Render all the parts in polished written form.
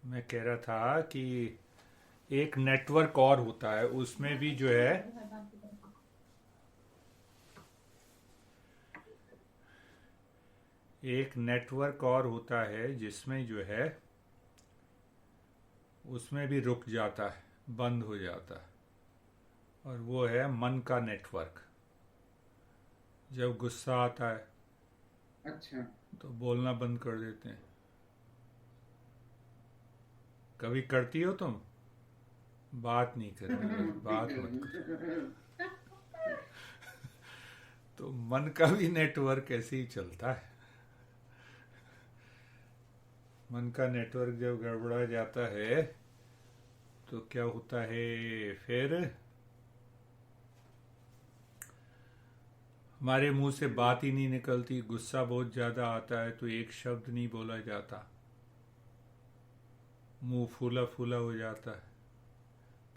मैं कह रहा था कि एक नेटवर्क और होता है, उसमें भी जो है एक नेटवर्क और होता है जिसमें जो है उसमें भी रुक जाता है, बंद हो जाता है। और वो है मन का नेटवर्क। जब गुस्सा आता है अच्छा। तो बोलना बंद कर देते हैं। कभी करती हो तुम? बात नहीं करनी, बस बात मत करो। तो मन का भी नेटवर्क ऐसे ही चलता है। मन का नेटवर्क जब गड़बड़ा जाता है तो क्या होता है फिर? हमारे मुंह से बात ही नहीं निकलती, गुस्सा बहुत ज़्यादा आता है तो एक शब्द नहीं बोला जाता, मुंह फूला फूला हो जाता है।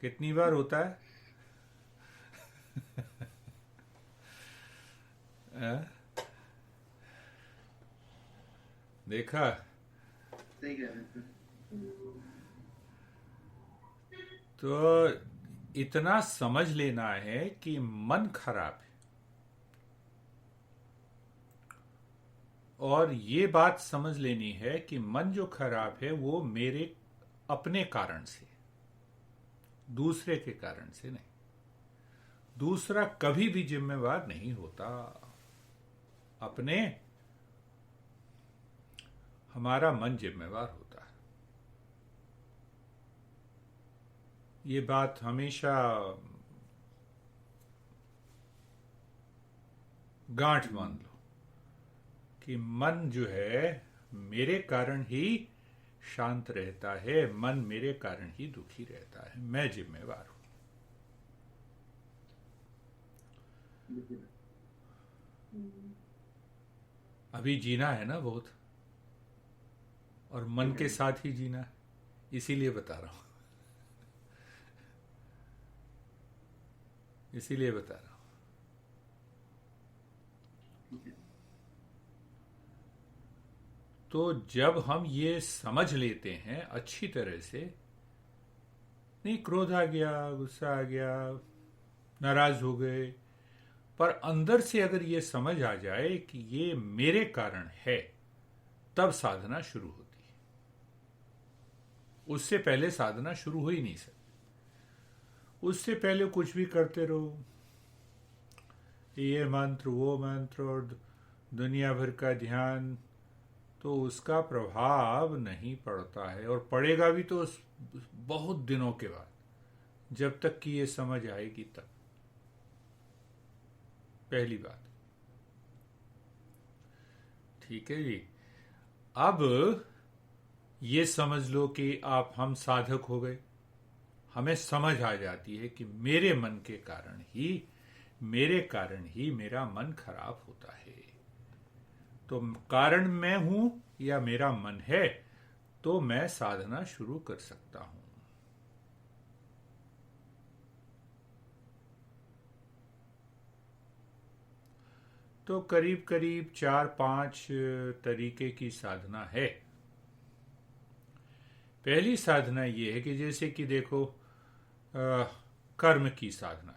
कितनी बार होता है? आ? देखा? सही कह रहे थे। तो इतना समझ लेना है कि मन खराब है, और ये बात समझ लेनी है कि मन जो खराब है वो मेरे अपने कारण से, दूसरे के कारण से नहीं। दूसरा कभी भी जिम्मेवार नहीं होता। अपने हमारा मन जिम्मेवार होता है। ये बात हमेशा गांठ मान लो कि मन जो है मेरे कारण ही शांत रहता है, मन मेरे कारण ही दुखी रहता है, मैं जिम्मेवार हूं। बिल्कुल। अभी जीना है ना बहुत, और सही मन कह के रहे हैं। साथ ही जीना है, इसीलिए बता रहा हूं। इसीलिए बता रहा हूं। ठीक है। तो जब हम ये समझ लेते हैं अच्छी तरह से, नहीं क्रोध आ गया, गुस्सा आ गया, नाराज हो गए, पर अंदर से अगर ये समझ आ जाए कि ये मेरे कारण है, तब साधना शुरू होती है। उससे पहले साधना शुरू हो ही नहीं सकती। उससे पहले कुछ भी करते रहो, ये मंत्र वो मंत्र और दुनिया भर का ध्यान, तो उसका प्रभाव नहीं पड़ता है, और पड़ेगा भी तो बहुत दिनों के बाद, जब तक कि ये समझ आएगी तब। पहली बात। ठीक है जी। अब ये समझ लो कि आप हम साधक हो गए। हमें समझ आ जाती है कि मेरे कारण ही मेरा मन खराब होता है। तो कारण मैं हूं या मेरा मन है, तो मैं साधना शुरू कर सकता हूं। तो करीब करीब 4-5 तरीके की साधना है। पहली साधना ये है कि जैसे कि देखो, कर्म की साधना।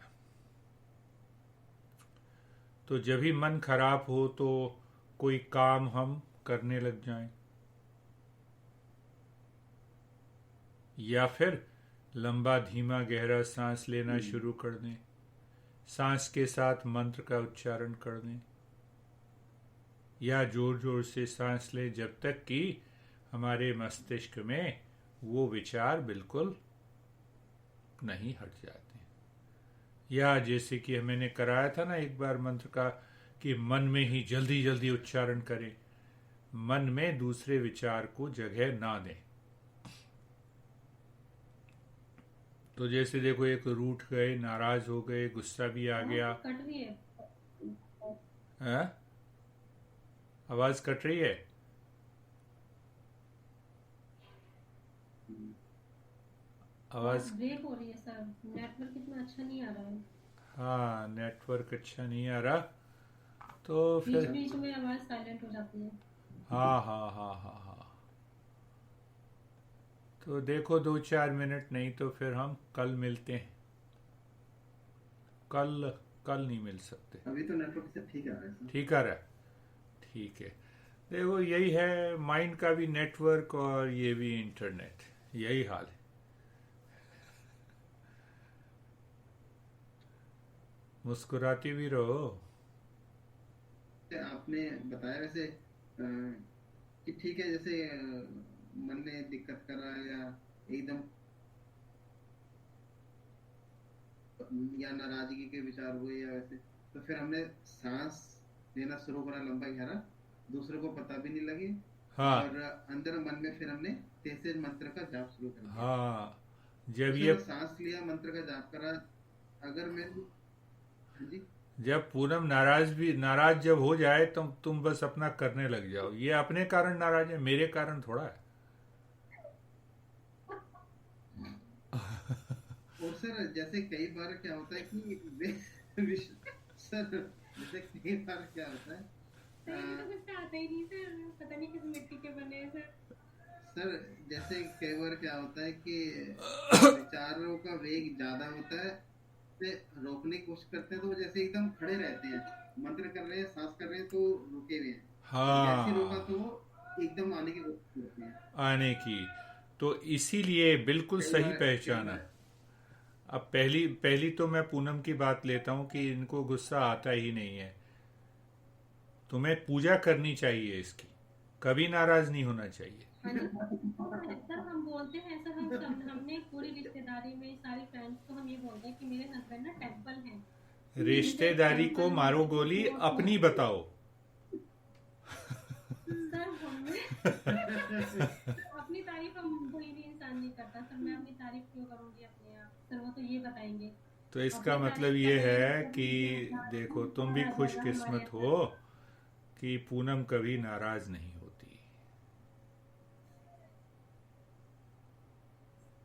तो जब भी मन खराब हो तो कोई काम हम करने लग जाएं, या फिर लंबा धीमा गहरा सांस लेना हम्म। शुरू कर दें, सांस के साथ मंत्र का उच्चारण कर दें, या जोर जोर से सांस लें जब तक कि हमारे मस्तिष्क में वो विचार बिल्कुल नहीं हट जाते। या जैसे कि मैंने कराया था ना एक बार मंत्र का, कि मन में ही जल्दी जल्दी उच्चारण करें, मन में दूसरे विचार को जगह ना दें। तो जैसे देखो, एक रूठ गए, नाराज हो गए, गुस्सा भी आ गया। कट रही है। है? आवाज कट रही है? हम्म। आवाज आवाज। ब्रेक हो रही है सर, नेटवर्क इतना अच्छा नहीं आ रहा है। हाँ, नेटवर्क अच्छा नहीं आ रहा। तो बीच फिर बीच में आवाज साइलेंट हो जाती है। हाँ हाँ हाँ हाँ हाँ। तो देखो 2-4 मिनट, नहीं तो फिर हम कल मिलते हैं। कल कल नहीं मिल सकते। अभी तो नेटवर्क से ठीक आ रहा है सर। ठीक आ रहा है? ठीक है। देखो यही है, माइंड का भी नेटवर्क और ये भी इंटरनेट, यही हाल है। मुस्कुराती भी रहो। आपने बताया वैसे कि ठीक है, जैसे मन में दिक्कत कर रहा है या एकदम या नाराजगी के विचार हुए या वैसे, तो फिर हमने सांस लेना शुरू करा लंबा गहरा, दूसरे को पता भी नहीं लगे। हाँ और अंदर मन में फिर हमने तेज मंत्र का जाप शुरू कर दिया। हाँ। तो जब फिर ये वो सांस लिया, मंत्र का जाप करा। अगर मैं, हाँ जी, जब पूनम नाराज जब हो जाए तो तुम बस अपना करने लग जाओ। ये अपने कारण नाराज है, मेरे कारण थोड़ा है। और सर जैसे कई बार क्या होता है कि सर जैसे कई बार क्या होता है, सर हमें तो गुस्सा आता ही नहीं सर, पता नहीं किस मिट्टी के बने हैं सर। सर जैसे कई बार क्या होता है कि विचारों का वेग ज्यादा होता है, से रोकने की कोशिश करते हैं तो वो जैसे एकदम खड़े रहते हैं, मंत्र कर रहे हैं, सांस कर रहे हैं तो रुके हुए हैं। जैसे ही रोका हाँ, तो वो एकदम आने की कोशिश करते हैं। आने की। तो इसीलिए बिल्कुल सही कई पहचाना। बार अब पहली पहली तो मैं पूनम की बात लेता हूँ कि इनको गुस्सा आता ही नहीं है। तुम्हें पूजा करनी चाहिए इसकी, कभी नाराज नहीं होना चाहिए। हाँ जी सर, हम बोलते हैं सर, हमने पूरी रिश्तेदारी में सारी फ्रेंड्स को हम ये बोलते हैं कि मेरे हस्बैंड ना टेम्पल हैं। उनका एक रिश्तेदारी को टेम्पल मारो है गोली, वो अपनी बताओ। सर हमने अपनी तारीफ हम कोई भी इंसान नहीं करता सर, मैं अपनी तारीफ क्यों करूंगी अपने आप, सर वो तो ये बताएंगे। तो इसका अपनी मतलब तारीफ ये कर रहे हैं है तो कि मुझे अपना देखो तुम भी प्यार होगा हमारे खुशकिस्मत अंदर। हो कि पूनम कभी नाराज नहीं होती।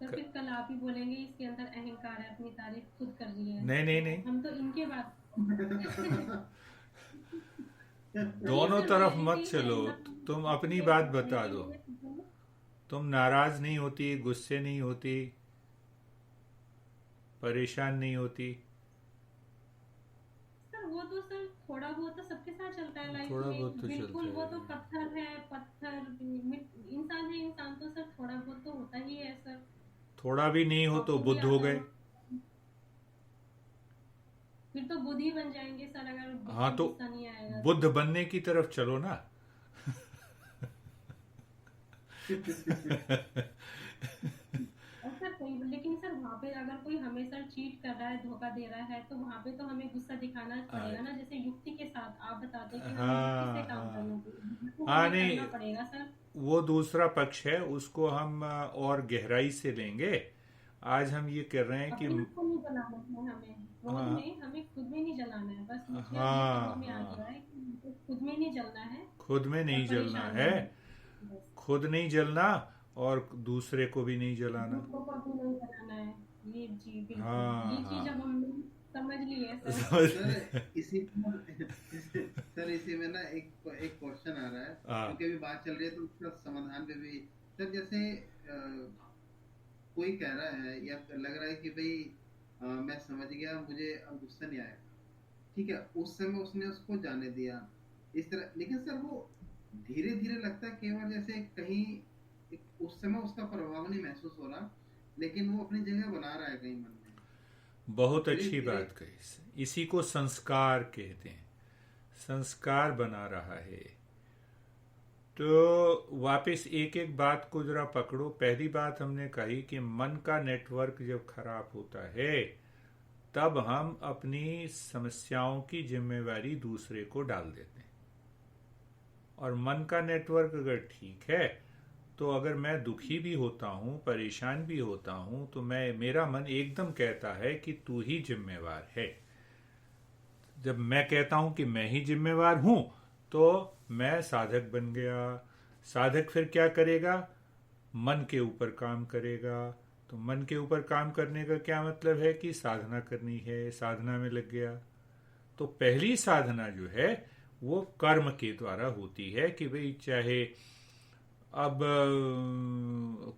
तो फिर कल आप ही बोलेंगे इसके अंदर अहंकार है, अपनी तारीफ खुद कर रही है। नहीं नहीं नहीं, हम तो इनके बात नहीं दोनों सर, तरफ मत रियलिटी है चलो। ना। तुम अपनी बात देखो बता दो। रियलिटी में तुम नाराज नहीं होती, गुस्से नहीं होती, परेशान नहीं होती। सर वो तो सर थोड़ा बहुत तो सबके साथ चलता है लाइफ थोड़ा बहुत में, तो बिल्कुल चलता वो तो है। पत्थर है, पत्थर इंसान है, इंसान तो सर थोड़ा बहुत तो होता ही है सर। थोड़ा भी नहीं हो तो आपको भी बुद्ध हो आता गए। हो, फिर तो बुद्धि बन जाएंगे सर, अगर हाँ बिल्कुल तो गुस्सा नहीं आएगा तो। बुद्ध बनने की तरफ चलो ना। और सर कोई, लेकिन सर वहाँ पे अगर कोई हमें सर चीट कर रहा है, धोखा दे रहा है, तो वहाँ पे तो हमें गुस्सा दिखाना पड़ेगा ना, जैसे युक्ति के साथ आप बताते कि हमें युक्ति से हाँ काम हाँ करना पड़ेगा, तो हाँ। हमें नहीं, करना पड़ेगा सर। वो दूसरा पक्ष है, उसको हम और गहराई से लेंगे। आज हम ये कर रहे हैं कि अपने को नहीं जलाना है हमें, क्रोध हाँ में हमें खुद में नहीं जलाना है, बस मुझे अब ये समझ हाँ में आ गया हाँ, है कि मुझे खुद में नहीं जलना है खुद में और नहीं जलना परेशान है। नहीं होना है। बस खुद नहीं जलना और दूसरे को भी नहीं जलाना। दूसरों को भी नहीं जलाना है। ये जी बिल्कुल, हाँ ये चीज अब हाँ। हमने समझ ली है सर। सर इसी सर इसी में ना एक एक क्वेश्चन आ रहा है, हाँ क्योंकि अभी बात चल रही है तो उसका समाधान पे भी। सर जैसे कोई कह रहा है या लग रहा है कि भाई मैं समझ गया, मुझे अब गुस्सा नहीं आया, ठीक है, उस समय उसने उसको जाने दिया इस तरह, लेकिन सर वो धीरे धीरे लगता है केवल जैसे कहीं उस समय उसका प्रभाव नहीं महसूस हो रहा, लेकिन वो अपनी जगह बना रहा है कहीं मन में, और बहुत धीरे अच्छी धीरे। बात कही। इसी को संस्कार कहते हैं। संस्कार बना रहा है। तो वापस एक एक बात को जरा पकड़ो। पहली बात हमने कही कि मन का नेटवर्क जब खराब होता है तब हम अपनी समस्याओं की जिम्मेवारी दूसरे को डाल देते हैं। और मन का नेटवर्क अगर ठीक है तो अगर मैं दुखी भी होता हूँ, परेशान भी होता हूँ, तो मेरा मन एकदम कहता है कि तू ही जिम्मेवार है। जब मैं कहता हूं कि मैं ही जिम्मेवार हूं तो मैं साधक बन गया। साधक फिर क्या करेगा? मन के ऊपर काम करेगा। तो मन के ऊपर काम करने का क्या मतलब है कि साधना करनी है, साधना में लग गया। तो पहली साधना जो है वो कर्म के द्वारा होती है कि भाई चाहे अब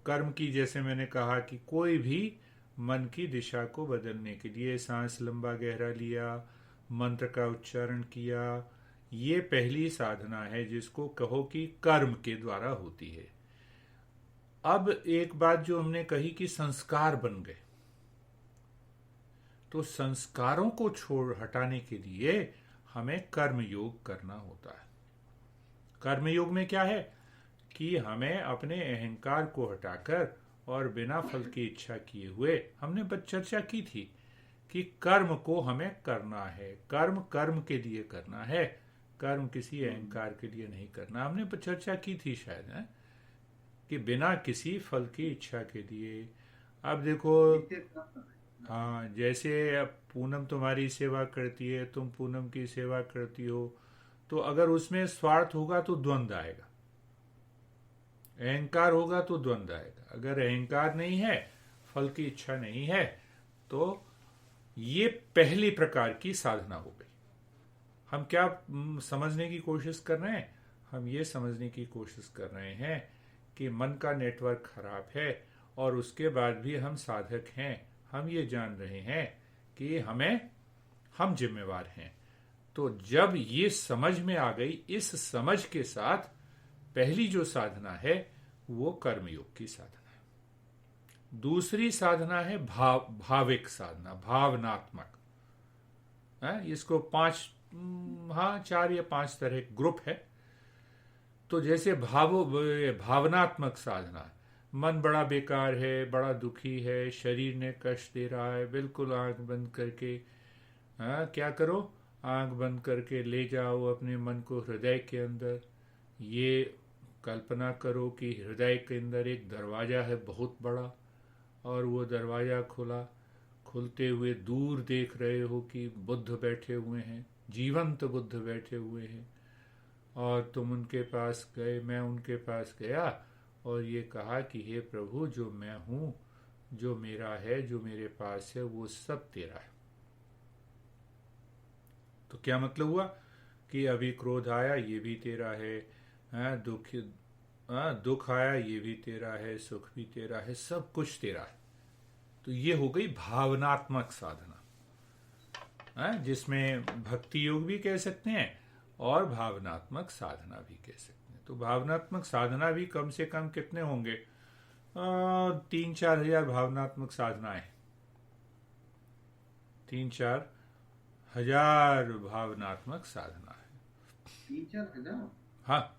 कर्म की, जैसे मैंने कहा कि कोई भी मन की दिशा को बदलने के लिए सांस लंबा गहरा लिया, मंत्र का उच्चारण किया, ये पहली साधना है जिसको कहो कि कर्म के द्वारा होती है। अब एक बात जो हमने कही कि संस्कार बन गए, तो संस्कारों को छोड़ हटाने के लिए हमें कर्म योग करना होता है। कर्म योग में क्या है कि हमें अपने अहंकार को हटाकर और बिना फल की इच्छा किए हुए, हमने बस चर्चा की थी कि कर्म को हमें करना है, कर्म कर्म के लिए करना है, कर्म किसी अहंकार के लिए नहीं करना। हमने चर्चा की थी शायद, है कि बिना किसी फल की इच्छा के लिए। अब देखो, हाँ, जैसे अब पूनम तुम्हारी सेवा करती है, तुम पूनम की सेवा करती हो, तो अगर उसमें स्वार्थ होगा तो द्वंद्व आएगा, अहंकार होगा तो द्वंद्व आएगा। अगर अहंकार नहीं है, फल की इच्छा नहीं है, तो ये पहली प्रकार की साधना हो गई। हम क्या समझने की कोशिश कर रहे हैं? हम ये समझने की कोशिश कर रहे हैं कि मन का नेटवर्क खराब है और उसके बाद भी हम साधक हैं। हम ये जान रहे हैं कि हम जिम्मेवार हैं। तो जब ये समझ में आ गई, इस समझ के साथ पहली जो साधना है वो कर्मयोग की साधना है। दूसरी साधना है भाविक साधना, भावनात्मक। इसको 4 या 5 तरह ग्रुप है। तो जैसे भावनात्मक साधना, मन बड़ा बेकार है, बड़ा दुखी है, शरीर ने कष्ट दे रहा है, बिल्कुल आंख बंद करके, क्या करो, आंख बंद करके ले जाओ अपने मन को हृदय के अंदर। ये कल्पना करो कि हृदय के अंदर एक दरवाजा है बहुत बड़ा, और वो दरवाजा खुलते हुए दूर देख रहे हो कि बुद्ध बैठे हुए हैं, जीवंत बुद्ध बैठे हुए हैं, और तुम उनके पास गए, मैं उनके पास गया और ये कहा कि हे प्रभु, जो मैं हूं, जो मेरा है, जो मेरे पास है, वो सब तेरा है। तो क्या मतलब हुआ कि अभी क्रोध आया, ये भी तेरा है, दुख आया, ये भी तेरा है, सुख भी तेरा है, सब कुछ तेरा है। तो ये हो गई भावनात्मक साधना, जिसमें भक्ति योग भी कह सकते हैं और भावनात्मक साधना भी कह सकते हैं। तो भावनात्मक साधना भी कम से कम कितने होंगे? 3-4 हजार भावनात्मक साधनाएं, 3-4 हजार भावनात्मक साधना है। 3-4 हजार? हाँ।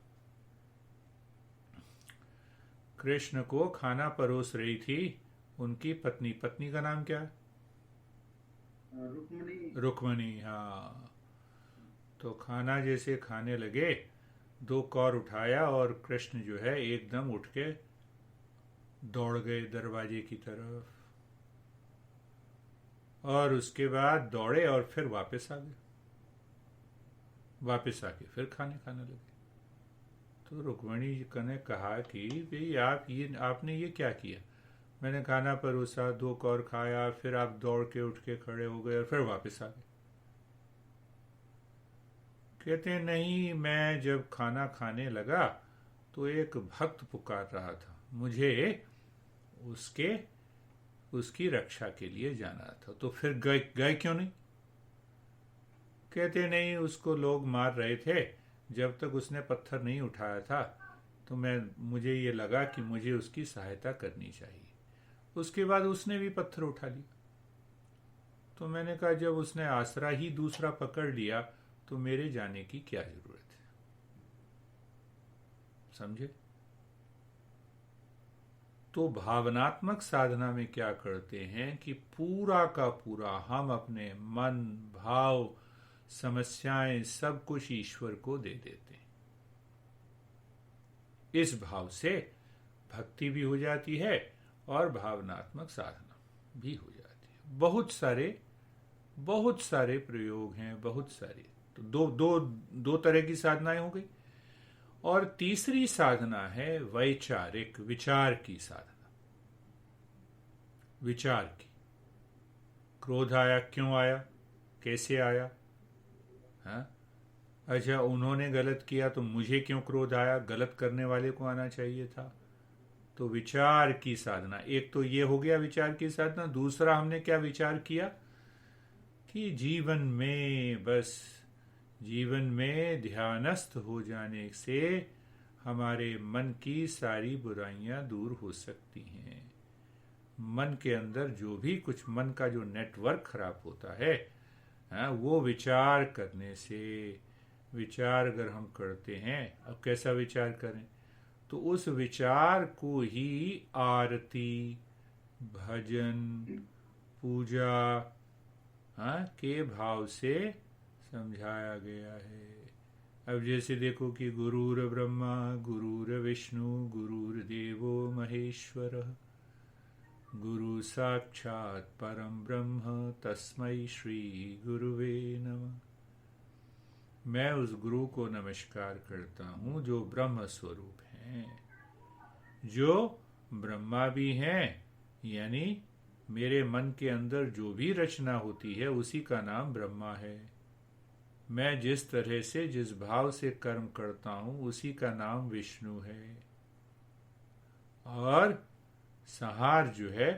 कृष्ण को खाना परोस रही थी उनकी पत्नी का नाम क्या है? रुक्मणी। हाँ। तो खाना जैसे खाने लगे, 2 कौर उठाया और कृष्ण जो है एकदम उठ के दौड़ गए दरवाजे की तरफ, और उसके बाद दौड़े और फिर वापस आ गए, वापस आके फिर खाने लगे। तो रुक्मणी जी ने कहा कि भाई आपने ये क्या किया? मैंने खाना परोसा, 2 कौर खाया, फिर आप दौड़ के उठ के खड़े हो गए और फिर वापस आ गए। कहते हैं नहीं, मैं जब खाना खाने लगा तो एक भक्त पुकार रहा था, मुझे उसकी रक्षा के लिए जाना था, तो फिर गए क्यों नहीं? कहते नहीं, उसको लोग मार रहे थे, जब तक उसने पत्थर नहीं उठाया था तो मुझे ये लगा कि मुझे उसकी सहायता करनी चाहिए। उसके बाद उसने भी पत्थर उठा लिया। तो मैंने कहा जब उसने आसरा ही दूसरा पकड़ लिया तो मेरे जाने की क्या जरूरत है? समझे? तो भावनात्मक साधना में क्या करते हैं कि पूरा का पूरा हम अपने मन, भाव, समस्याएं, सब कुछ ईश्वर को दे देते हैं। इस भाव से भक्ति भी हो जाती है और भावनात्मक साधना भी हो जाती है। बहुत सारे प्रयोग हैं, बहुत सारे। तो दो तरह की साधनाएं हो गई। और तीसरी साधना है वैचारिक, विचार की साधना। विचार की, क्रोध आया, क्यों आया, कैसे आया? हाँ, अच्छा, उन्होंने गलत किया तो मुझे क्यों क्रोध आया? गलत करने वाले को आना चाहिए था। तो विचार की साधना, एक तो ये हो गया विचार की साधना। दूसरा हमने क्या विचार किया कि जीवन में ध्यानस्थ हो जाने से हमारे मन की सारी बुराइयां दूर हो सकती हैं। मन के अंदर जो भी कुछ मन का जो नेटवर्क खराब होता है, वो विचार करने से, विचार अगर हम करते हैं, अब कैसा विचार करें, तो उस विचार को ही आरती, भजन, पूजा के भाव से समझाया गया है। अब जैसे देखो कि गुरुर ब्रह्मा गुरुर विष्णु गुरुर्देवो महेश्वर गुरु साक्षात परम ब्रह्म तस्मै श्री गुरुवे नमः। मैं उस गुरु को नमस्कार करता हूँ जो ब्रह्म स्वरूप हैं, जो ब्रह्मा भी हैं, यानी मेरे मन के अंदर जो भी रचना होती है उसी का नाम ब्रह्मा है। मैं जिस तरह से जिस भाव से कर्म करता हूँ उसी का नाम विष्णु है। और संहार जो है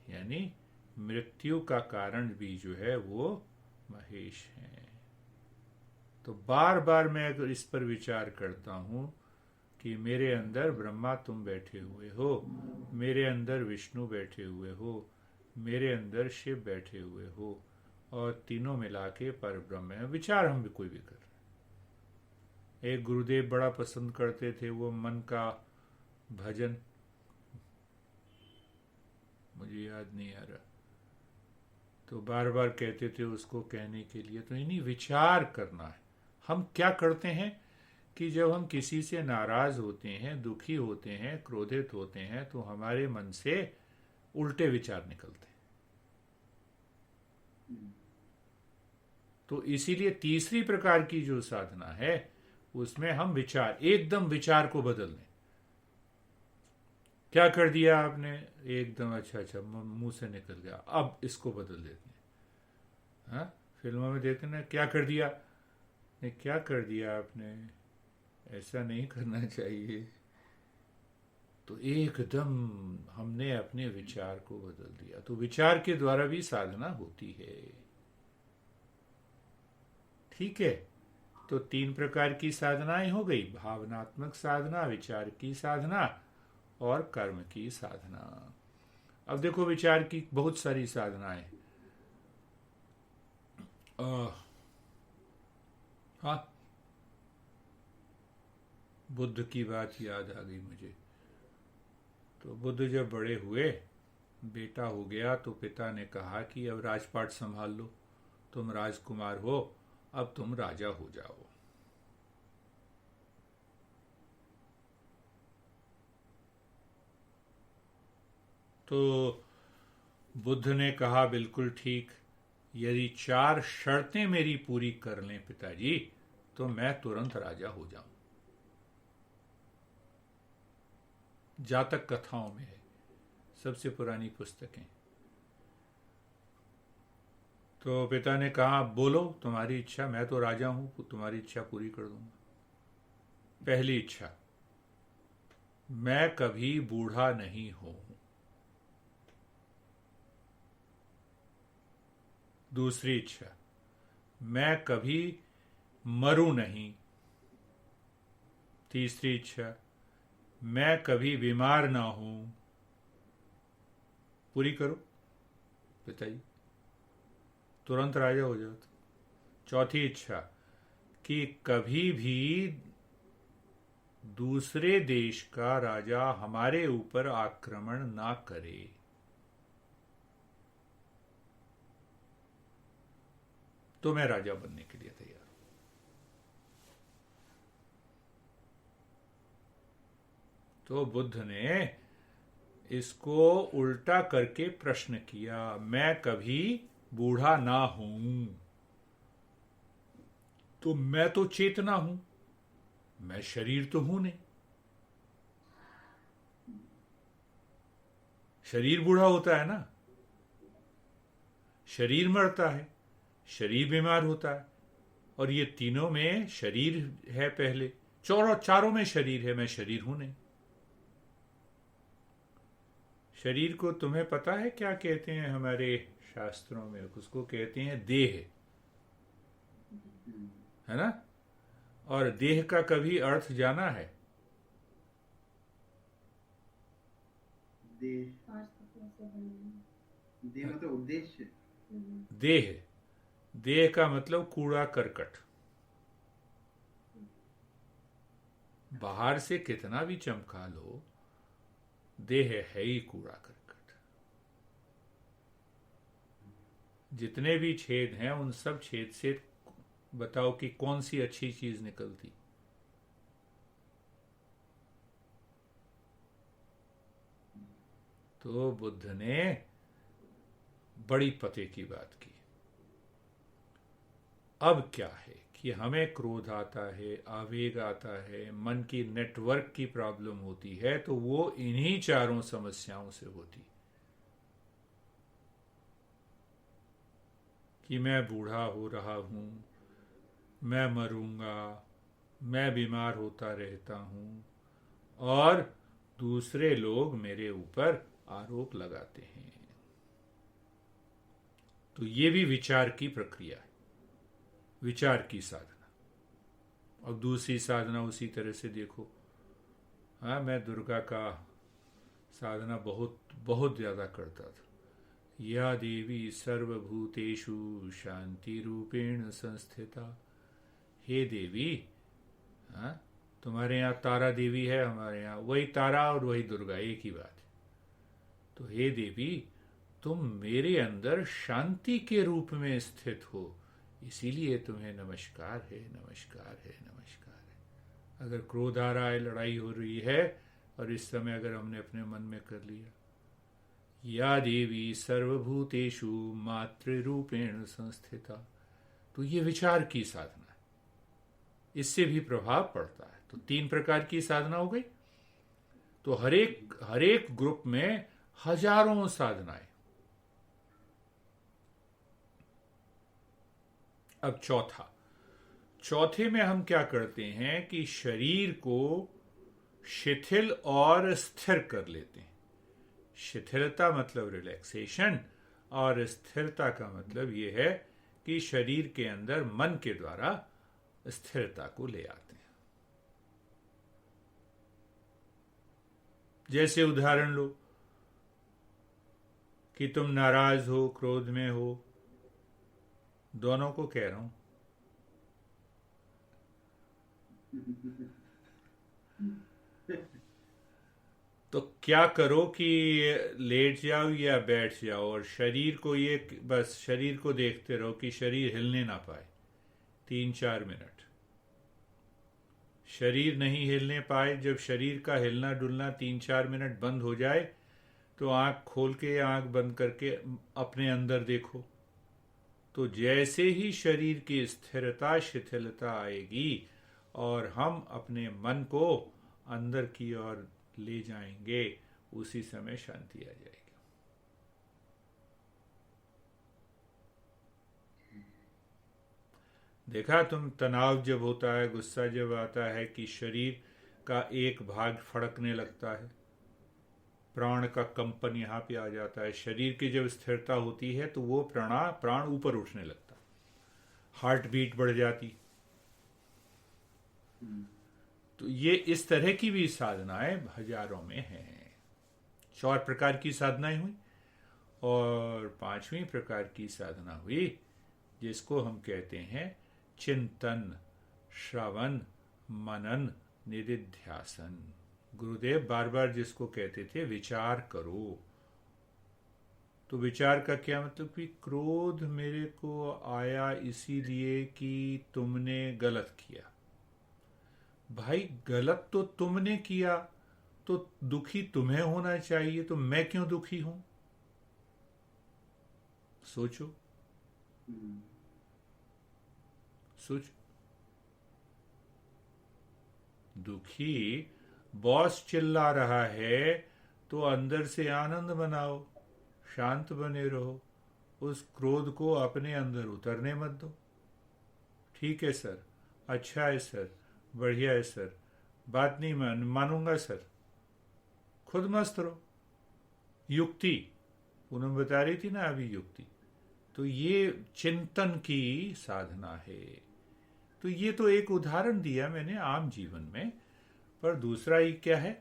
यानी मृत्यु का कारण भी जो है वो महेश है। तो बार बार मैं अगर इस पर विचार करता हूँ कि मेरे अंदर ब्रह्मा तुम बैठे हुए हो, मेरे अंदर विष्णु बैठे हुए हो, मेरे अंदर शिव बैठे हुए हो, और तीनों मिला के पर ब्रह्म है। विचार हम भी कोई भी कर रहे। एक गुरुदेव बड़ा पसंद करते थे वो मन का भजन, मुझे याद नहीं आ रहा, तो बार बार कहते थे उसको कहने के लिए। तो इन्हीं विचार करना है। हम क्या करते हैं कि जब हम किसी से नाराज होते हैं, दुखी होते हैं, क्रोधित होते हैं, तो हमारे मन से उल्टे विचार निकलते हैं। तो इसीलिए तीसरी प्रकार की जो साधना है उसमें हम विचार, एकदम विचार को बदल दें। क्या कर दिया आपने, एकदम अच्छा मुंह से निकल गया, अब इसको बदल देते हैं। हाँ, फिल्मों में देखते ना, क्या कर दिया, नहीं क्या कर दिया आपने, ऐसा नहीं करना चाहिए। तो एकदम हमने अपने विचार को बदल दिया। तो विचार के द्वारा भी साधना होती है। ठीक है, तो 3 प्रकार की साधनाएं हो गई, भावनात्मक साधना, विचार की साधना और कर्म की साधना। अब देखो विचार की बहुत सारी साधनाएं। हाँ, बुद्ध की बात याद आ गई मुझे। तो बुद्ध जब बड़े हुए, बेटा हो गया, तो पिता ने कहा कि अब राजपाट संभाल लो, तुम राजकुमार हो, अब तुम राजा हो जाओ। तो बुद्ध ने कहा बिल्कुल ठीक, यदि 4 शर्तें मेरी पूरी कर लें पिताजी तो मैं तुरंत राजा हो जाऊं। जातक कथाओं में है, सबसे पुरानी पुस्तकें। तो पिता ने कहा बोलो तुम्हारी इच्छा, मैं तो राजा हूं, तुम्हारी इच्छा पूरी कर दूंगा। पहली इच्छा, मैं कभी बूढ़ा नहीं हूं। दूसरी इच्छा, मैं कभी मरूं नहीं। तीसरी इच्छा, मैं कभी बीमार ना हूं। पूरी करो पिताजी, तुरंत राजा हो जाओ। चौथी इच्छा, कि कभी भी दूसरे देश का राजा हमारे ऊपर आक्रमण ना करे। तो मैं राजा बनने के लिए तैयार हूं। तो बुद्ध ने इसको उल्टा करके प्रश्न किया, मैं कभी बूढ़ा ना हूं, तो मैं तो चेतना हूं, मैं शरीर तो हूं नहीं। शरीर बूढ़ा होता है ना, शरीर मरता है, शरीर बीमार होता है, और ये तीनों में शरीर है पहले, चारों में शरीर है, मैं शरीर हूं नहीं। शरीर को तुम्हें पता है क्या कहते हैं हमारे शास्त्रों में? उसको कहते हैं देह, है ना? और देह का कभी अर्थ जाना है? देह, देह मतलब उद्देश्य। देह, देह का मतलब कूड़ा करकट। बाहर से कितना भी चमका लो, देह है ही कूड़ा करकट। जितने भी छेद हैं उन सब छेद से बताओ कि कौन सी अच्छी चीज निकलती? तो बुद्ध ने बड़ी पते की बात की। अब क्या है कि हमें क्रोध आता है, आवेग आता है, मन की नेटवर्क की प्रॉब्लम होती है, तो वो इन्हीं चारों समस्याओं से होती। कि मैं बूढ़ा हो रहा हूं, मैं मरूंगा, मैं बीमार होता रहता हूं, और दूसरे लोग मेरे ऊपर आरोप लगाते हैं। तो ये भी विचार की प्रक्रिया है, विचार की साधना। और दूसरी साधना उसी तरह से देखो। हाँ, मैं दुर्गा का साधना बहुत बहुत ज्यादा करता था। या देवी सर्वभूतेषु शांति रूपेण संस्थिता। हे देवी, हाँ, तुम्हारे यहाँ तारा देवी है, हमारे यहाँ वही तारा और वही दुर्गा, एक ही बात है। तो हे देवी, तुम मेरे अंदर शांति के रूप में स्थित हो, इसीलिए तुम्हें नमस्कार है, नमस्कार है, नमस्कार है। अगर क्रोध आ रहा है, लड़ाई हो रही है, और इस समय अगर हमने अपने मन में कर लिया, या देवी सर्वभूतेषु मातृरूपेण संस्थिता, तो ये विचार की साधना है, इससे भी प्रभाव पड़ता है। तो 3 प्रकार की साधना हो गई। तो हर एक ग्रुप में हजारों साधनाएं। अब चौथे में हम क्या करते हैं कि शरीर को शिथिल और स्थिर कर लेते हैं। शिथिलता मतलब रिलैक्सेशन, और स्थिरता का मतलब यह है कि शरीर के अंदर मन के द्वारा स्थिरता को ले आते हैं। जैसे उदाहरण लो कि तुम नाराज हो, क्रोध में हो, दोनों को कह रहा हूं। तो क्या करो कि लेट जाओ या बैठ जाओ, और शरीर को ये बस शरीर को देखते रहो कि शरीर हिलने ना पाए 3-4 मिनट। शरीर नहीं हिलने पाए, जब शरीर का हिलना डुलना 3-4 मिनट बंद हो जाए, तो आंख खोल के आंख बंद करके अपने अंदर देखो। तो जैसे ही शरीर की स्थिरता शिथिलता आएगी और हम अपने मन को अंदर की ओर ले जाएंगे, उसी समय शांति आ जाएगी। देखा तुम, तनाव जब होता है, गुस्सा जब आता है, कि शरीर का एक भाग फड़कने लगता है, प्राण का कंपन यहाँ पे आ जाता है। शरीर की जब स्थिरता होती है तो वो प्राण ऊपर उठने लगता, हार्ट बीट बढ़ जाती। तो ये इस तरह की भी साधनाएं हजारों में हैं। 4 प्रकार की साधनाएं हुई, और 5वीं प्रकार की साधना हुई जिसको हम कहते हैं चिंतन, श्रवण, मनन, निधिध्यासन। गुरुदेव बार बार जिसको कहते थे विचार करो। तो विचार का क्या मतलब कि क्रोध मेरे को आया इसीलिए कि तुमने गलत किया। भाई गलत तो तुमने किया, तो दुखी तुम्हें होना चाहिए, तो मैं क्यों दुखी हूं? सोचो, सोच। दुखी बॉस चिल्ला रहा है तो अंदर से आनंद मनाओ, शांत बने रहो, उस क्रोध को अपने अंदर उतरने मत दो। ठीक है सर, अच्छा है सर, बढ़िया है सर, बात नहीं मानूंगा सर, खुद मस्त रहो। युक्ति, पूनम बता रही थी ना अभी युक्ति, तो ये चिंतन की साधना है। तो ये तो एक उदाहरण दिया मैंने आम जीवन में, पर दूसरा ही क्या है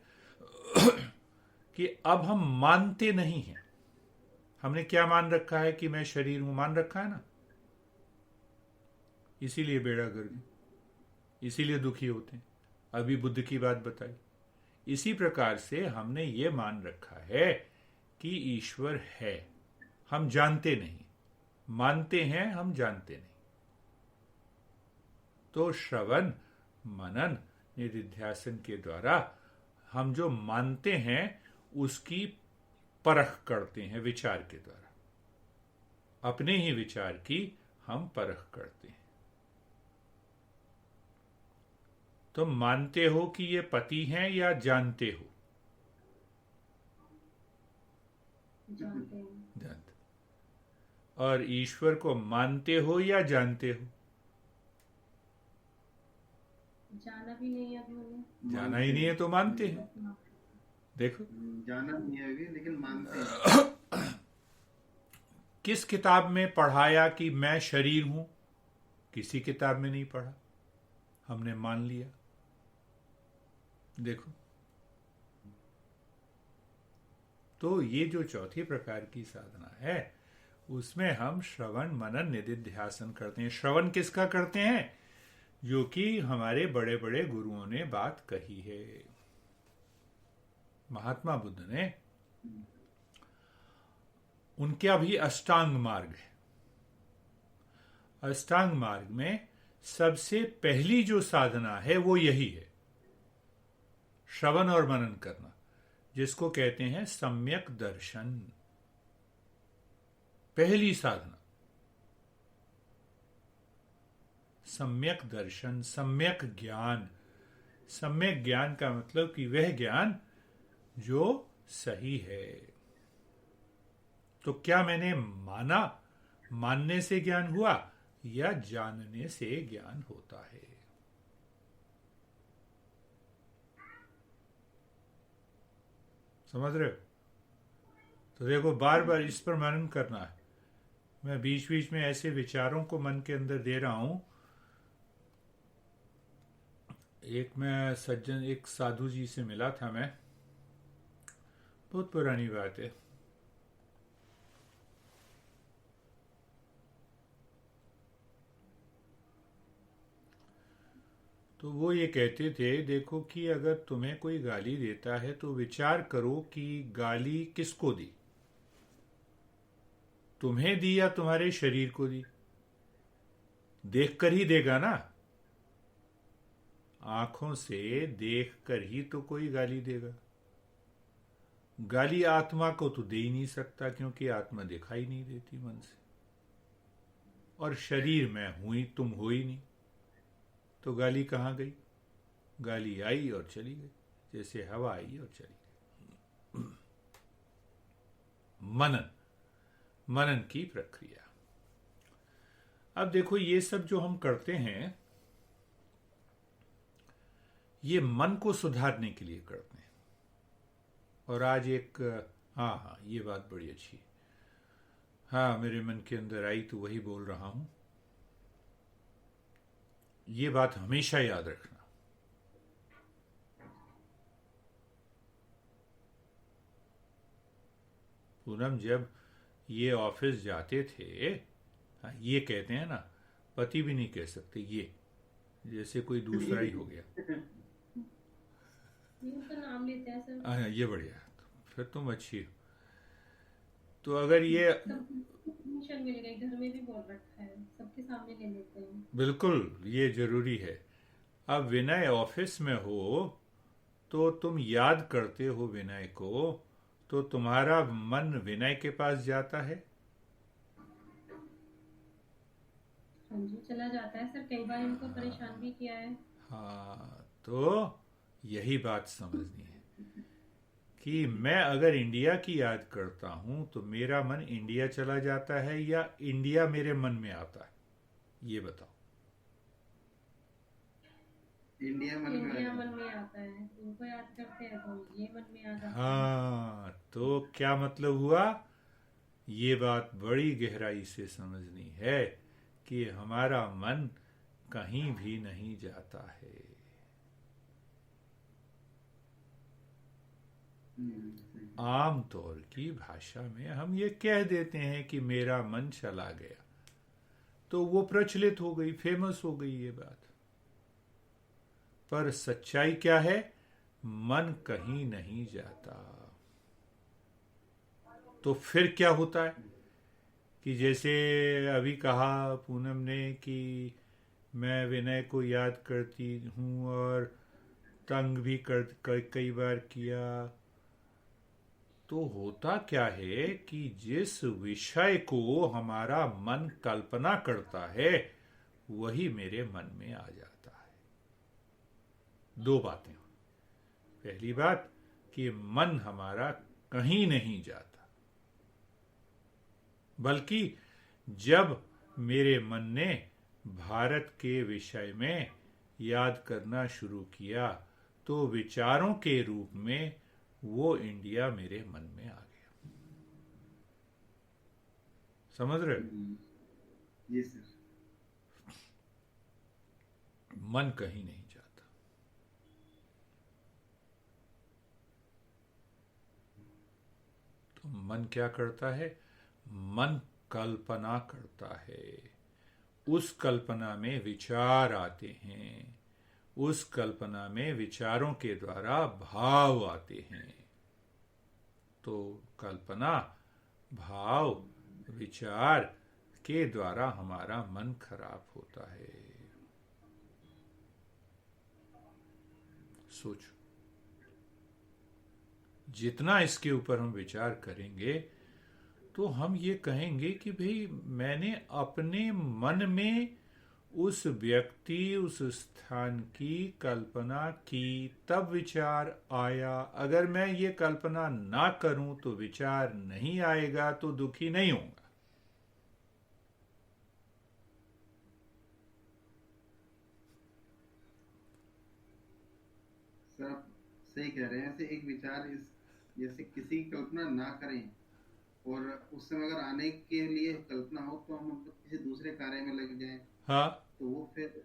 कि अब हम मानते नहीं हैं। हमने क्या मान रखा है कि मैं शरीर हूं, मान रखा है ना, इसीलिए बेड़ा गर्क, इसीलिए दुखी होते हैं। अभी बुद्ध की बात बताई। इसी प्रकार से हमने ये मान रखा है कि ईश्वर है, हम जानते नहीं, मानते हैं, हम जानते नहीं। तो श्रवण मनन निधिध्यासन के द्वारा हम जो मानते हैं उसकी परख करते हैं, विचार के द्वारा अपने ही विचार की हम परख करते हैं। तुम मानते हो कि ये पति हैं या जानते हो? जानते। और ईश्वर को मानते हो या जानते हो? जाना भी नहीं है अभी, जाना ही नहीं है तो मानते हैं। देखो, जाना नहीं है अभी, लेकिन मानते हैं। किस किताब में पढ़ाया कि मैं शरीर हूं? किसी किताब में नहीं पढ़ा, हमने मान लिया। देखो, तो ये जो चौथी प्रकार की साधना है उसमें हम श्रवण मनन निधिध्यासन करते हैं। श्रवण किसका करते हैं? जो कि हमारे बड़े बड़े गुरुओं ने बात कही है। महात्मा बुद्ध ने, उनका भी अष्टांग मार्ग है। अष्टांग मार्ग में सबसे पहली जो साधना है वो यही है, श्रवण और मनन करना, जिसको कहते हैं सम्यक दर्शन। पहली साधना सम्यक दर्शन, सम्यक ज्ञान। सम्यक ज्ञान का मतलब कि वह ज्ञान जो सही है। तो क्या मैंने माना, मानने से ज्ञान हुआ या जानने से ज्ञान होता है? समझ रहे हो? तो देखो, बार बार इस पर मनन करना है। मैं बीच बीच में ऐसे विचारों को मन के अंदर दे रहा हूं। एक साधु जी से मिला था मैं, बहुत पुरानी बात है। तो वो ये कहते थे, देखो कि अगर तुम्हें कोई गाली देता है तो विचार करो कि गाली किसको दी, तुम्हें दी या तुम्हारे शरीर को दी। देख कर ही देगा ना, आंखों से देख कर ही तो कोई गाली देगा। गाली आत्मा को तो दे ही नहीं सकता, क्योंकि आत्मा दिखाई नहीं देती मन से, और शरीर में हुई तुम हो ही नहीं, तो गाली कहां गई? गाली आई और चली गई, जैसे हवा आई और चली गई। मनन, मनन की प्रक्रिया। अब देखो, ये सब जो हम करते हैं ये मन को सुधारने के लिए करते हैं। और आज एक हाँ, ये बात बड़ी अच्छी है। हाँ, मेरे मन के अंदर आई तो वही बोल रहा हूं। ये बात हमेशा याद रखना। पूनम, जब ये ऑफिस जाते थे, हाँ, ये कहते हैं ना, पति भी नहीं कह सकते, ये जैसे कोई दूसरा ही हो गया। ये तो नाम लेते हैं सर। हाँ, ये बढ़िया, फिर तुम अच्छी हो। तो अगर ये परमिशन मिल गई, घर में भी बोल रखा है, सबके सामने ले लेते हैं। बिल्कुल, ये जरूरी है। अब विनय ऑफिस में हो तो तुम याद करते हो विनय को, तो तुम्हारा मन विनय के पास जाता है। हाँ जी, चला जाता है सर, कई बार इनको परेशान भी किया है। हाँ, तो यही बात समझनी है कि मैं अगर इंडिया की याद करता हूं तो मेरा मन इंडिया चला जाता है या इंडिया मेरे मन में आता है? ये बताओ। इंडिया मन में आ इंडिया मन जाता में आता है, उनको याद करते हैं तो ये मन में आ जाता है। हाँ, तो क्या मतलब हुआ? ये बात बड़ी गहराई से समझनी है कि हमारा मन कहीं भी नहीं जाता है। सही। आम तौर की भाषा में हम ये कह देते हैं कि मेरा मन चला गया, तो वो प्रचलित हो गई, फेमस हो गई ये बात। पर सच्चाई क्या है? मन कहीं नहीं जाता। तो फिर क्या होता है कि जैसे अभी कहा पूनम ने कि मैं विनय को याद करती हूँ और तंग भी कई बार किया। तो होता क्या है कि जिस विषय को हमारा मन कल्पना करता है वही मेरे मन में आ जाता है। दो बातें। पहली बात कि मन हमारा कहीं नहीं जाता, बल्कि जब मेरे मन ने भारत के विषय में याद करना शुरू किया तो विचारों के रूप में वो इंडिया मेरे मन में आ गया। समझ रहे हो? जी सर। मन कहीं नहीं जाता। तो मन क्या करता है? मन कल्पना करता है। उस कल्पना में विचार आते हैं, उस कल्पना में विचारों के द्वारा भाव आते हैं। तो कल्पना, भाव, विचार के द्वारा हमारा मन खराब होता है। सोचो, जितना इसके ऊपर हम विचार करेंगे तो हम ये कहेंगे कि भाई मैंने अपने मन में उस व्यक्ति, उस स्थान की कल्पना की, तब विचार आया। अगर मैं ये कल्पना ना करूं तो विचार नहीं आएगा, तो दुखी नहीं होऊंगा। सर आप सही कह रहे हैं। ऐसे एक विचार इस जैसे किसी की कल्पना ना करें और उस समय अगर आने के लिए कल्पना हो तो हम मतलब किसी दूसरे कार्य में लग जाएं, हाँ, तो वो फिर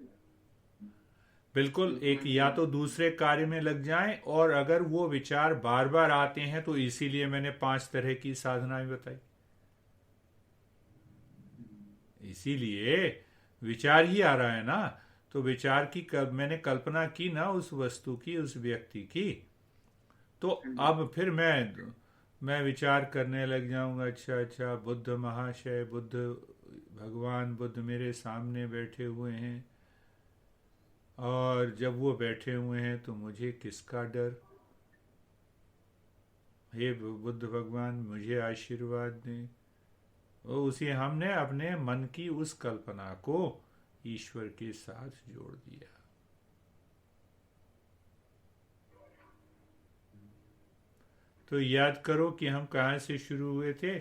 बिल्कुल। कल्पना एक की या ओर। तो दूसरे कार्य में लग जाएं, और अगर वो विचार बार बार आते हैं तो इसीलिए मैंने 5 तरह की साधनाएं बताई। इसीलिए विचार ही आ रहा है ना, तो विचार की मैंने कल्पना की ना उस वस्तु की, उस व्यक्ति की, तो हाँ जी। अब फिर मैं विचार करने लग जाऊंगा, अच्छा अच्छा, बुद्ध महाशय, बुद्ध भगवान बुद्ध मेरे सामने बैठे हुए हैं, और जब वो बैठे हुए हैं तो मुझे किसका डर? हे बुद्ध भगवान, मुझे आशीर्वाद दें। वो उसी हमने अपने मन की उस कल्पना को ईश्वर के साथ जोड़ दिया। तो याद करो कि हम कहाँ से शुरू हुए थे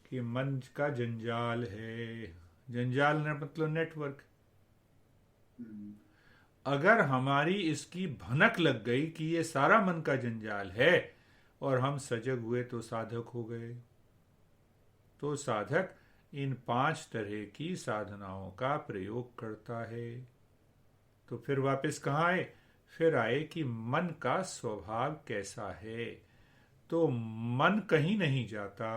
कि मन का जंजाल है। जंजाल न मतलब नेटवर्क। हम्म, अगर हमारी इसकी भनक लग गई कि ये सारा मन का जंजाल है और हम सजग हुए तो साधक हो गए। तो साधक इन 5 तरह की साधनाओं का प्रयोग करता है। तो फिर वापस कहाँ आए? फिर आए कि मन का स्वभाव कैसा है। तो मन कहीं नहीं जाता,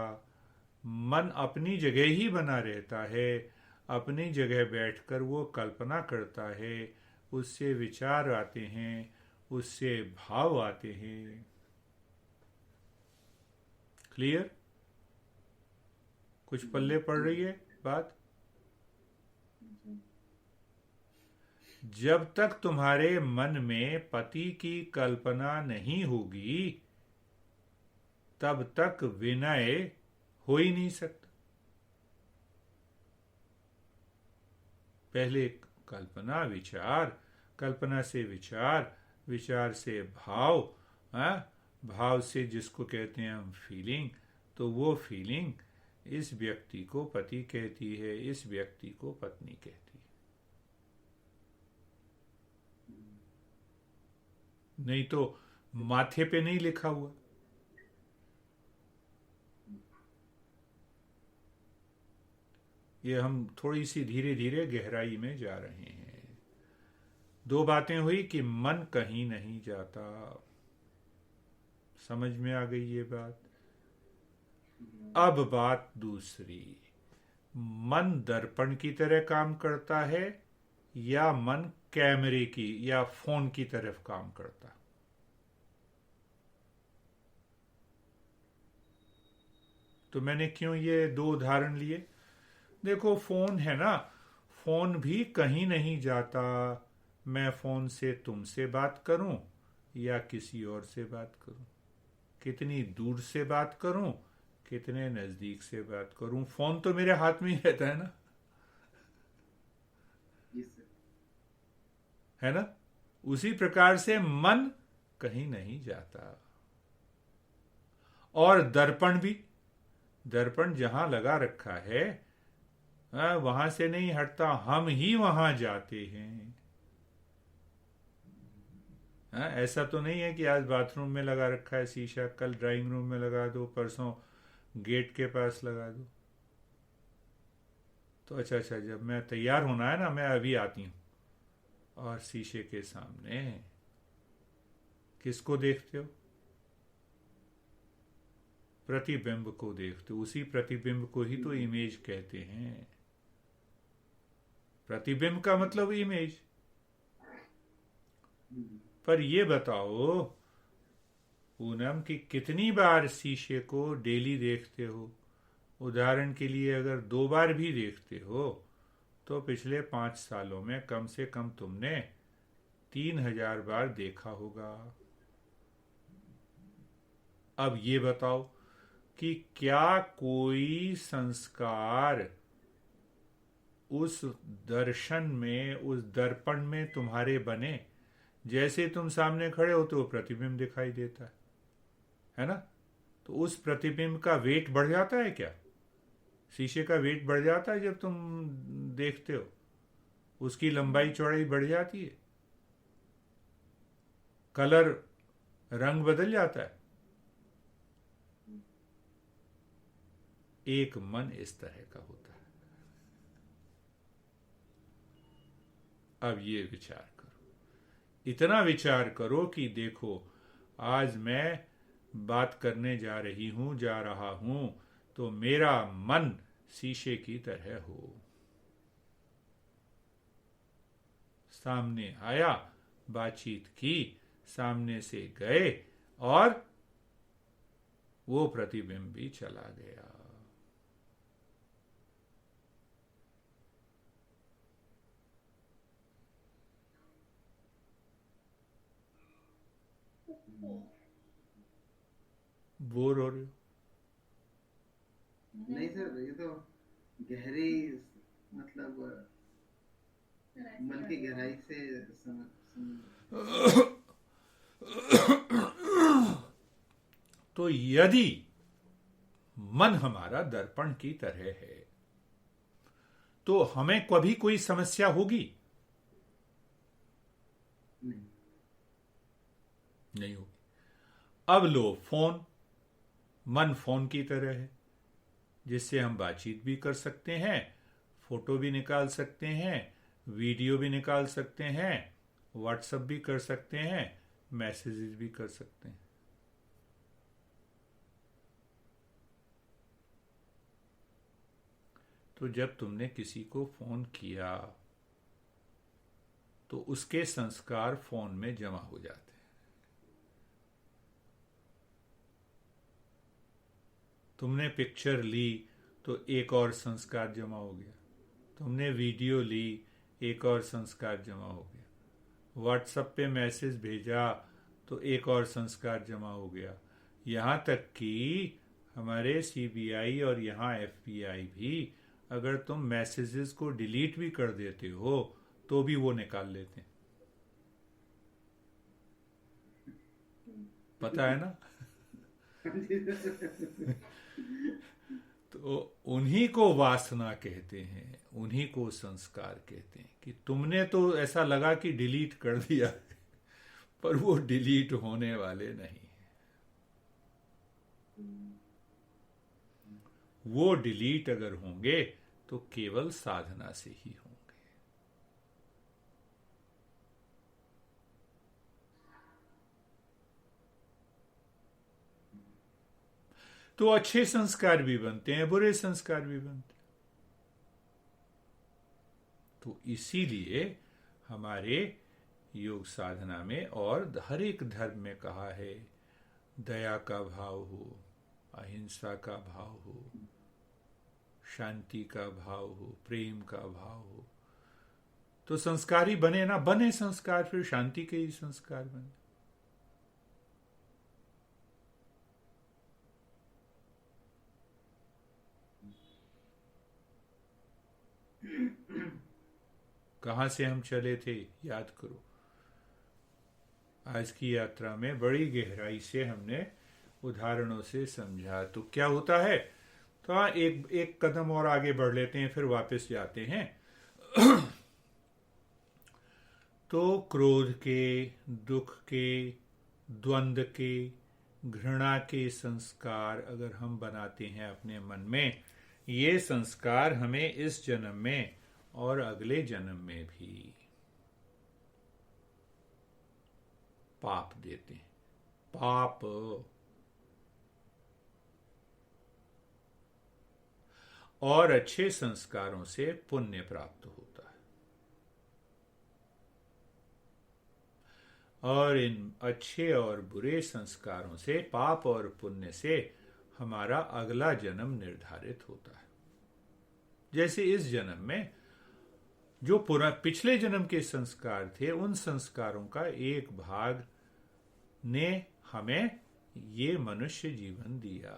मन अपनी जगह ही बना रहता है। अपनी जगह बैठकर वो कल्पना करता है, उससे विचार आते हैं, उससे भाव आते हैं। क्लियर? कुछ पल्ले पड़ रही है बात? जी। जब तक तुम्हारे मन में पति की कल्पना नहीं होगी तब तक विनय हो ही नहीं सकता। पहले कल्पना, विचार, कल्पना से विचार, विचार से भाव, भाव से जिसको कहते हैं हम फीलिंग, तो वो फीलिंग इस व्यक्ति को पति कहती है, इस व्यक्ति को पत्नी कहती है। नहीं तो माथे पे नहीं लिखा हुआ। ये हम थोड़ी सी धीरे धीरे गहराई में जा रहे हैं। दो बातें हुई कि मन कहीं नहीं जाता, समझ में आ गई ये बात। अब बात दूसरी, मन दर्पण की तरह काम करता है या मन कैमरे की या फोन की तरफ काम करता? तो मैंने क्यों ये दो उदाहरण लिए? देखो, फोन है ना, फोन भी कहीं नहीं जाता। मैं फोन से तुमसे बात करूं या किसी और से बात करूं, कितनी दूर से बात करूं, कितने नजदीक से बात करूं, फोन तो मेरे हाथ में ही रहता है ना, है ना। उसी प्रकार से मन कहीं नहीं जाता। और दर्पण भी, दर्पण जहां लगा रखा है वहां से नहीं हटता, हम ही वहां जाते हैं। ऐसा तो नहीं है कि आज बाथरूम में लगा रखा है शीशा, कल ड्राइंग रूम में लगा दो, परसों गेट के पास लगा दो। तो अच्छा, जब मैं तैयार होना है ना, मैं अभी आती हूं, और शीशे के सामने किसको देखते हो? प्रतिबिंब को देखते हो। उसी प्रतिबिंब को ही तो इमेज कहते हैं। प्रतिबिंब का मतलब इमेज। पर ये बताओ पूनम कि कितनी बार शीशे को डेली देखते हो? उदाहरण के लिए अगर 2 बार भी देखते हो तो पिछले 5 सालों में कम से कम तुमने 3000 बार देखा होगा। अब ये बताओ कि क्या कोई संस्कार उस दर्शन में, उस दर्पण में तुम्हारे बने? जैसे तुम सामने खड़े हो तो प्रतिबिंब दिखाई देता है ना। तो उस प्रतिबिंब का वेट बढ़ जाता है क्या? शीशे का वेट बढ़ जाता है जब तुम देखते हो? उसकी लंबाई चौड़ाई बढ़ जाती है, कलर, रंग बदल जाता है। एक मन इस तरह का होता है। अब ये विचार करो, इतना विचार करो कि देखो, आज मैं बात करने जा रहा हूं तो मेरा मन शीशे की तरह हो। सामने आया, बातचीत की, सामने से गए और वो प्रतिबिंब भी चला गया। बोर हो रहे हो? नहीं सर, ये तो गहरी, मतलब मन की गहराई से तो यदि मन हमारा दर्पण की तरह है तो हमें कभी कोई समस्या होगी? नहीं होगी। अब लो फोन, मन फोन की तरह है जिससे हम बातचीत भी कर सकते हैं, फोटो भी निकाल सकते हैं, वीडियो भी निकाल सकते हैं, व्हाट्सएप भी कर सकते हैं, मैसेजेस भी कर सकते हैं। तो जब तुमने किसी को फोन किया तो उसके संस्कार फोन में जमा हो जाते हैं। तुमने पिक्चर ली तो एक और संस्कार जमा हो गया, तुमने वीडियो ली, एक और संस्कार जमा हो गया, व्हाट्सएप पे मैसेज भेजा तो एक और संस्कार जमा हो गया। यहाँ तक कि हमारे सीबीआई और यहाँ एफबीआई भी अगर तुम मैसेजेस को डिलीट भी कर देते हो तो भी वो निकाल लेते हैं। पता है ना? तो उन्हीं को वासना कहते हैं, उन्हीं को संस्कार कहते हैं कि तुमने तो ऐसा लगा कि डिलीट कर दिया है, पर वो डिलीट होने वाले नहीं। वो डिलीट अगर होंगे तो केवल साधना से ही होंगे। तो अच्छे संस्कार भी बनते हैं, बुरे संस्कार भी बनते हैं। तो इसीलिए हमारे योग साधना में और हर एक धर्म में कहा है, दया का भाव हो, अहिंसा का भाव हो, शांति का भाव हो, प्रेम का भाव हो। तो संस्कार ही बने ना, बने संस्कार, फिर शांति के ही संस्कार बने। कहां से हम चले थे याद करो। आज की यात्रा में बड़ी गहराई से हमने उदाहरणों से समझा। तो क्या होता है, तो हाँ, एक कदम और आगे बढ़ लेते हैं, फिर वापस जाते हैं। तो क्रोध के, दुख के, द्वंद्व के, घृणा के संस्कार अगर हम बनाते हैं अपने मन में, ये संस्कार हमें इस जन्म में और अगले जन्म में भी पाप देते हैं। पाप। और अच्छे संस्कारों से पुण्य प्राप्त होता है। और इन अच्छे और बुरे संस्कारों से, पाप और पुण्य से हमारा अगला जन्म निर्धारित होता है। जैसे इस जन्म में जो पिछले जन्म के संस्कार थे, उन संस्कारों का एक भाग ने हमें ये मनुष्य जीवन दिया,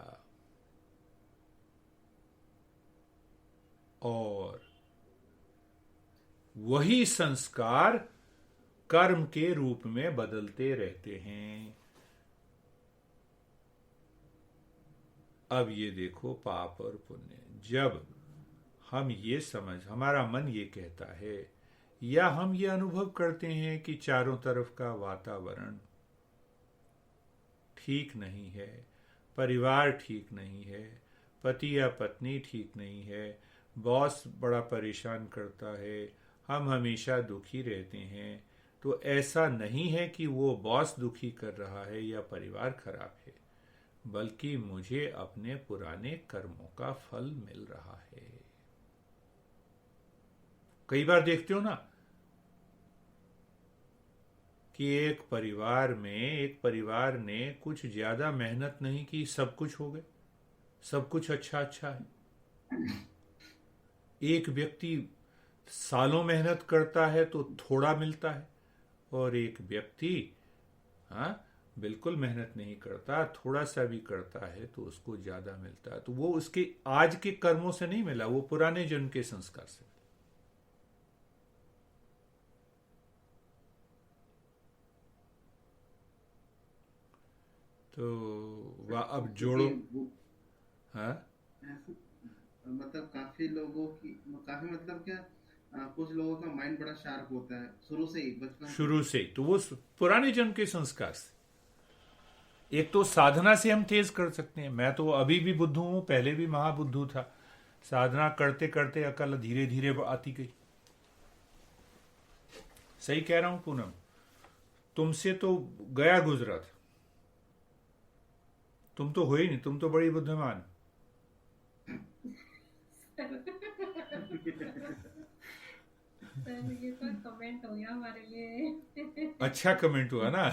और वही संस्कार कर्म के रूप में बदलते रहते हैं। अब ये देखो, पाप और पुण्य, जब हम ये हमारा मन ये कहता है, या हम ये अनुभव करते हैं कि चारों तरफ का वातावरण ठीक नहीं है, परिवार ठीक नहीं है, पति या पत्नी ठीक नहीं है, बॉस बड़ा परेशान करता है, हम हमेशा दुखी रहते हैं, तो ऐसा नहीं है कि वो बॉस दुखी कर रहा है या परिवार खराब है, बल्कि मुझे अपने पुराने कर्मों का फल मिल रहा है। कई बार देखते हो ना कि एक परिवार ने कुछ ज्यादा मेहनत नहीं की, सब कुछ हो गए, सब कुछ अच्छा अच्छा है। एक व्यक्ति सालों मेहनत करता है तो थोड़ा मिलता है, और एक व्यक्ति बिल्कुल मेहनत नहीं करता, थोड़ा सा भी करता है तो उसको ज्यादा मिलता है। तो वो उसके आज के कर्मों से नहीं मिला, वो पुराने जन्म के संस्कार से। तो अब जोड़ो। हाँ, मतलब काफी मतलब क्या, कुछ लोगों का माइंड बड़ा शार्प होता है शुरू से ही, बचपन शुरू से। तो वो पुराने जन्म के संस्कार से। एक तो साधना से हम तेज कर सकते हैं। मैं तो अभी भी बुद्धू हूं, पहले भी महाबुद्धू था। साधना करते करते अकल धीरे धीरे आती गई। सही कह रहा हूं पूनम, तुमसे तो गया गुजरा था, तुम तो हो ही नहीं, तुम तो बड़ी बुद्धिमान। सर ये तो कमेंट हो गया हमारे लिए। अच्छा कमेंट हुआ ना।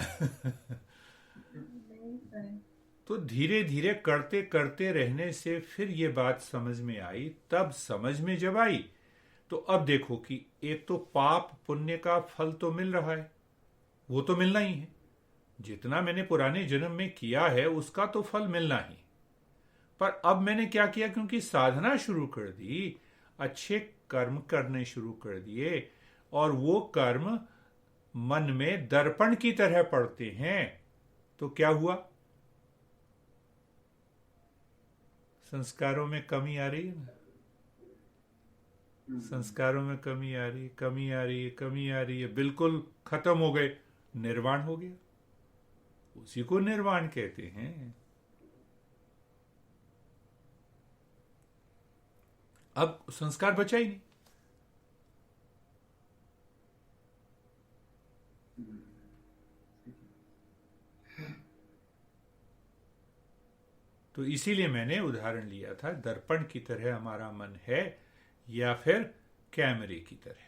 नहीं सर। तो धीरे धीरे करते करते रहने से फिर ये बात समझ में आई। तब समझ में जब आई तो अब देखो कि एक तो पाप पुण्य का फल तो मिल रहा है, वो तो मिलना ही है। जितना मैंने पुराने जन्म में किया है उसका तो फल मिलना ही। पर अब मैंने क्या किया, क्योंकि साधना शुरू कर दी, अच्छे कर्म करने शुरू कर दिए, और वो कर्म मन में दर्पण की तरह पड़ते हैं, तो क्या हुआ, संस्कारों में कमी आ रही है ना। संस्कारों में कमी आ रही है, कमी आ रही है, कमी आ रही है, बिल्कुल खत्म हो गए। निर्वाण हो गया, उसी को निर्वाण कहते हैं। अब संस्कार बचा ही नहीं। तो इसीलिए मैंने उदाहरण लिया था, दर्पण की तरह हमारा मन है या फिर कैमरे की तरह।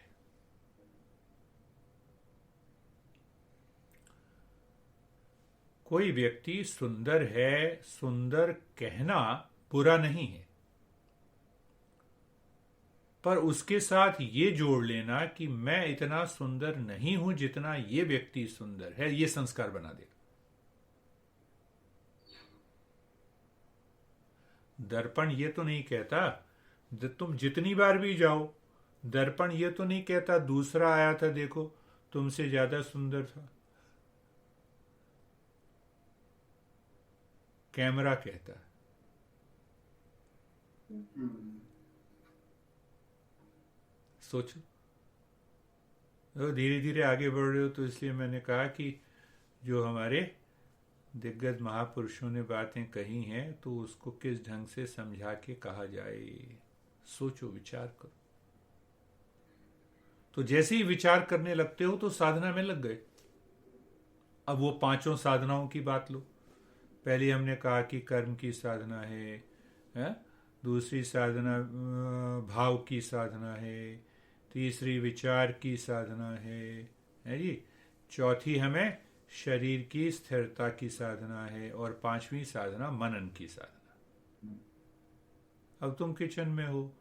कोई व्यक्ति सुंदर है, सुंदर कहना बुरा नहीं है, पर उसके साथ ये जोड़ लेना कि मैं इतना सुंदर नहीं हूं जितना ये व्यक्ति सुंदर है, ये संस्कार बना देगा। दर्पण ये तो नहीं कहता तुम जितनी बार भी जाओ, दर्पण ये तो नहीं कहता दूसरा आया था देखो तुमसे ज्यादा सुंदर था। कैमरा कहता है। सोचो, धीरे धीरे आगे बढ़ रहे हो, तो इसलिए मैंने कहा कि जो हमारे दिग्गज महापुरुषों ने बातें कही हैं तो उसको किस ढंग से समझा के कहा जाए। सोचो, विचार करो। तो जैसे ही विचार करने लगते हो तो साधना में लग गए। अब वो पांचों साधनाओं की बात लो। पहले हमने कहा कि कर्म की साधना है, दूसरी साधना भाव की साधना है, तीसरी विचार की साधना है जी, चौथी हमें शरीर की स्थिरता की साधना है, और पांचवी साधना मनन की साधना। अब तुम किचन में हो,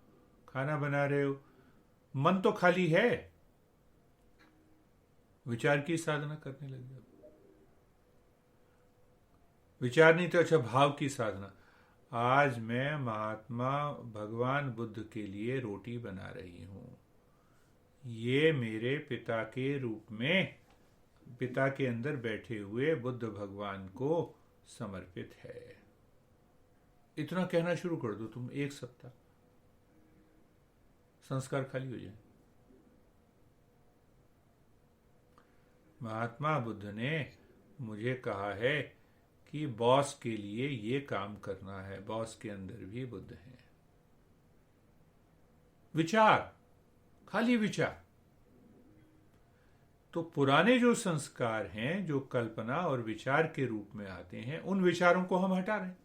खाना बना रहे हो, मन तो खाली है, विचार की साधना करने लग जाओ। विचार नहीं तो अच्छा भाव की साधना। आज मैं महात्मा भगवान बुद्ध के लिए रोटी बना रही हूं, ये मेरे पिता के रूप में, पिता के अंदर बैठे हुए बुद्ध भगवान को समर्पित है। इतना कहना शुरू कर दो तुम, एक सप्ताह संस्कार खाली हो जाए। महात्मा बुद्ध ने मुझे कहा है कि बॉस के लिए ये काम करना है। बॉस के अंदर भी बुद्ध है। विचार, खाली विचार। तो पुराने जो संस्कार हैं, जो कल्पना और विचार के रूप में आते हैं, उन विचारों को हम हटा रहे हैं,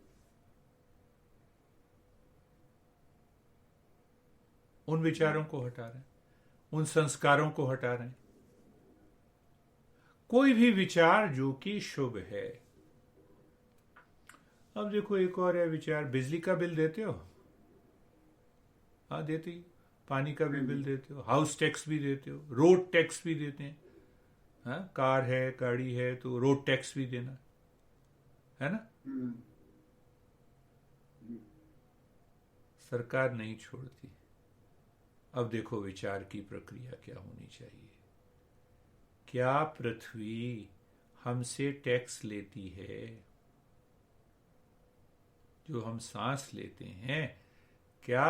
उन विचारों को हटा रहे हैं, उन संस्कारों को हटा रहे हैं। कोई भी विचार जो कि शुभ है। अब देखो एक और है विचार, बिजली का बिल देते हो? हाँ, देते ही। पानी का भी बिल देते हो, हाउस टैक्स भी देते हो, रोड टैक्स भी देते हैं। हाँ, कार है, गाड़ी है तो रोड टैक्स भी देना है ना। सरकार नहीं छोड़ती। अब देखो विचार की प्रक्रिया क्या होनी चाहिए। क्या पृथ्वी हमसे टैक्स लेती है? जो हम सांस लेते हैं, क्या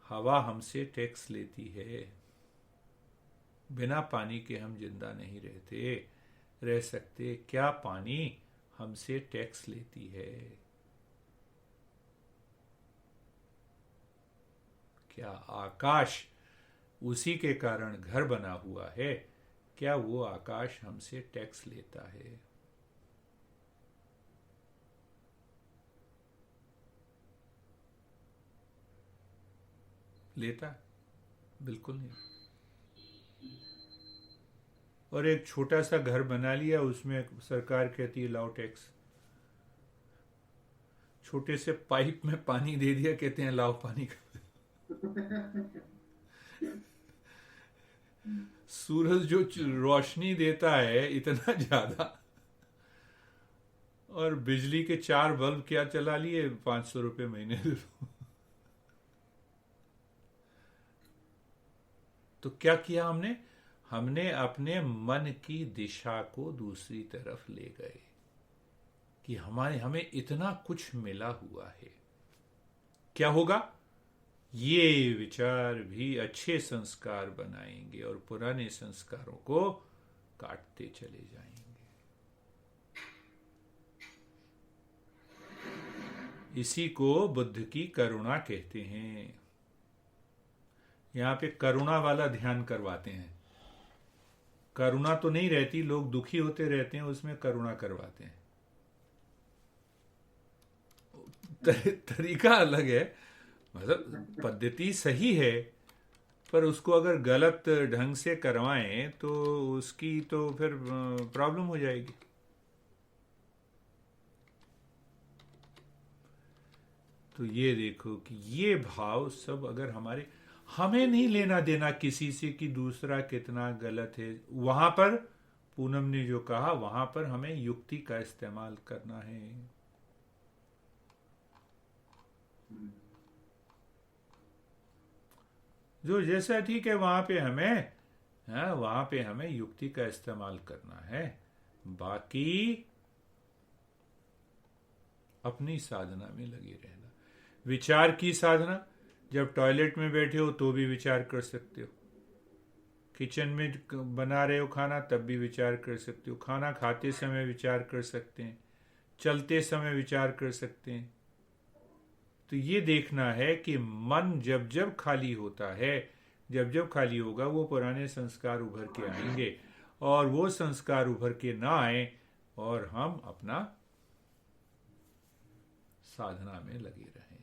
हवा हमसे टैक्स लेती है? बिना पानी के हम जिंदा नहीं रह सकते। क्या पानी हमसे टैक्स लेती है? क्या आकाश, उसी के कारण घर बना हुआ है, क्या वो आकाश हमसे टैक्स लेता है? लेता है? बिल्कुल नहीं। और एक छोटा सा घर बना लिया, उसमें सरकार कहती है लाओ टैक्स। छोटे से पाइप में पानी दे दिया, कहते हैं लाओ पानी का। सूरज जो रोशनी देता है इतना ज्यादा, और बिजली के 4 बल्ब क्या चला लिए, 500 रुपये महीने दे दो। तो क्या किया हमने अपने मन की दिशा को दूसरी तरफ ले गए कि हमें इतना कुछ मिला हुआ है। क्या होगा? ये विचार भी अच्छे संस्कार बनाएंगे और पुराने संस्कारों को काटते चले जाएंगे। इसी को बुद्ध की करुणा कहते हैं। यहाँ पे करुणा वाला ध्यान करवाते हैं। करुणा तो नहीं रहती, लोग दुखी होते रहते हैं, उसमें करुणा करवाते हैं। तरीका अलग है, मतलब पद्धति सही है, पर उसको अगर गलत ढंग से करवाएं तो उसकी तो फिर प्रॉब्लम हो जाएगी। तो ये देखो कि ये भाव सब अगर हमें नहीं लेना देना किसी से कि दूसरा कितना गलत है। वहां पर पूनम ने जो कहा, वहां पर हमें युक्ति का इस्तेमाल करना है। जो जैसा ठीक है वहां पे हमें युक्ति का इस्तेमाल करना है। बाकी अपनी साधना में लगे रहना। विचार की साधना, जब टॉयलेट में बैठे हो तो भी विचार कर सकते हो, किचन में बना रहे हो खाना तब भी विचार कर सकते हो, खाना खाते समय विचार कर सकते हैं, चलते समय विचार कर सकते हैं। तो ये देखना है कि मन जब जब खाली होता है, जब जब खाली होगा, वो पुराने संस्कार उभर के आएंगे, और वो संस्कार उभर के ना आए और हम अपना साधना में लगे रहें।